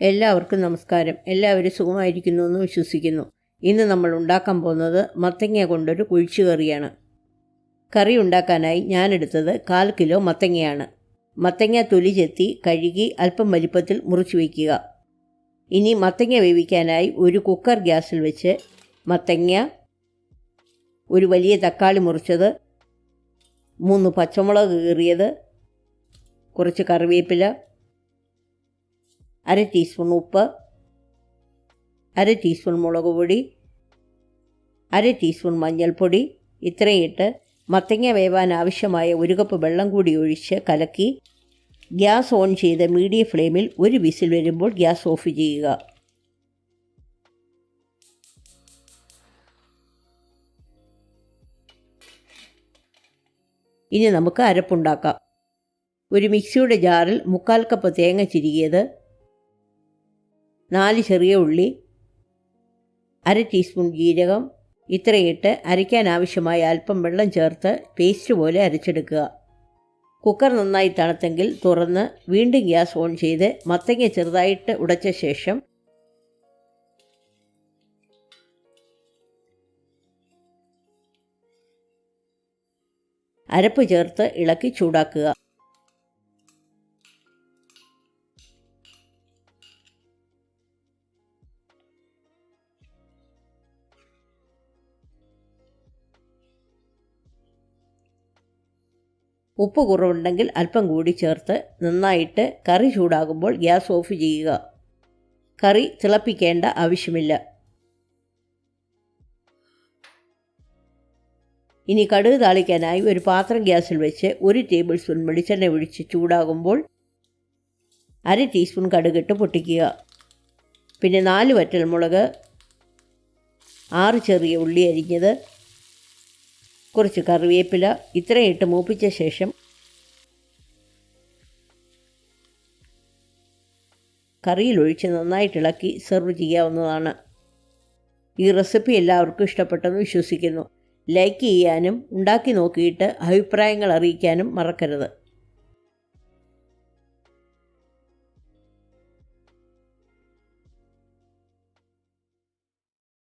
എല്ലാവർക്കും നമസ്കാരം. എല്ലാവരും സുഖമായിരിക്കുന്നു എന്ന് വിശ്വസിക്കുന്നു. ഇന്ന് നമ്മൾ ഉണ്ടാക്കാൻ പോകുന്നത് മത്തങ്ങ കൊണ്ടൊരു കുഴിച്ചു കറിയാണ്. കറി ഉണ്ടാക്കാനായി ഞാനെടുത്തത് 1/4 കിലോ മത്തങ്ങയാണ്. മത്തങ്ങ തൊലി ചെത്തി കഴുകി അല്പം വലിപ്പത്തിൽ മുറിച്ച് വയ്ക്കുക. ഇനി മത്തങ്ങ വേവിക്കാനായി ഒരു കുക്കർ ഗ്യാസിൽ വെച്ച് മത്തങ്ങ, ഒരു വലിയ തക്കാളി മുറിച്ചത്, 3 പച്ചമുളക് കീറിയത്, കുറച്ച് കറിവേപ്പില, 1/2 ടീസ്പൂൺ ഉപ്പ്, 1/2 ടീസ്പൂൺ മുളക് പൊടി, 1/2 ടീസ്പൂൺ മഞ്ഞൾപ്പൊടി ഇത്രയും ഇട്ട് മത്തങ്ങ വേവാൻ ആവശ്യമായ 1 കപ്പ് വെള്ളം കൂടി ഒഴിച്ച് കലക്കി ഗ്യാസ് ഓൺ ചെയ്ത് മീഡിയം ഫ്ലെയിമിൽ 1 വിസിൽ വരുമ്പോൾ ഗ്യാസ് ഓഫ് ചെയ്യുക. ഇനി നമുക്ക് അരപ്പുണ്ടാക്കാം. ഒരു മിക്സിയുടെ ജാറിൽ 1/4 കപ്പ് തേങ്ങ ചിരികിയത്, 4 ചെറിയ ഉള്ളി, 1/2 ടീസ്പൂൺ ജീരകം ഇത്രയിട്ട് അരയ്ക്കാൻ ആവശ്യമായ അല്പം വെള്ളം ചേർത്ത് പേസ്റ്റ് പോലെ അരച്ചെടുക്കുക. കുക്കർ നന്നായി തണുത്തെങ്കിൽ തുറന്ന് വീണ്ടും ഗ്യാസ് ഓൺ ചെയ്ത് മത്തങ്ങ ചെറുതായിട്ട് ഉടച്ച ശേഷം അരപ്പ് ചേർത്ത് ഇളക്കി ചൂടാക്കുക. ഉപ്പ് കുറവുണ്ടെങ്കിൽ അല്പം കൂടി ചേർത്ത് നന്നായിട്ട് കറി ചൂടാകുമ്പോൾ ഗ്യാസ് ഓഫ് ചെയ്യുക. കറി തിളപ്പിക്കേണ്ട ആവശ്യമില്ല. ഇനി കടുക് താളിക്കാനായി ഒരു പാത്രം ഗ്യാസിൽ വെച്ച് 1 ടേബിൾ സ്പൂൺ വെളിച്ചെണ്ണ ഒഴിച്ച് ചൂടാകുമ്പോൾ 1/2 ടീസ്പൂൺ കടുകിട്ട് പൊട്ടിക്കുക. പിന്നെ 4 വറ്റൽമുളക്, 6 ചെറിയ ഉള്ളി അരിഞ്ഞത്, കുറച്ച് കറിവേപ്പില ഇത്രയും ഇട്ട് മൂപ്പിച്ച ശേഷം കറിയിലൊഴിച്ച് നന്നായിട്ട് ഇളക്കി സെർവ് ചെയ്യാവുന്നതാണ്. ഈ റെസിപ്പി എല്ലാവർക്കും ഇഷ്ടപ്പെട്ടെന്ന് വിശ്വസിക്കുന്നു. ലൈക്ക് ചെയ്യാനും ഉണ്ടാക്കി നോക്കിയിട്ട് അഭിപ്രായങ്ങൾ അറിയിക്കാനും മറക്കരുത്.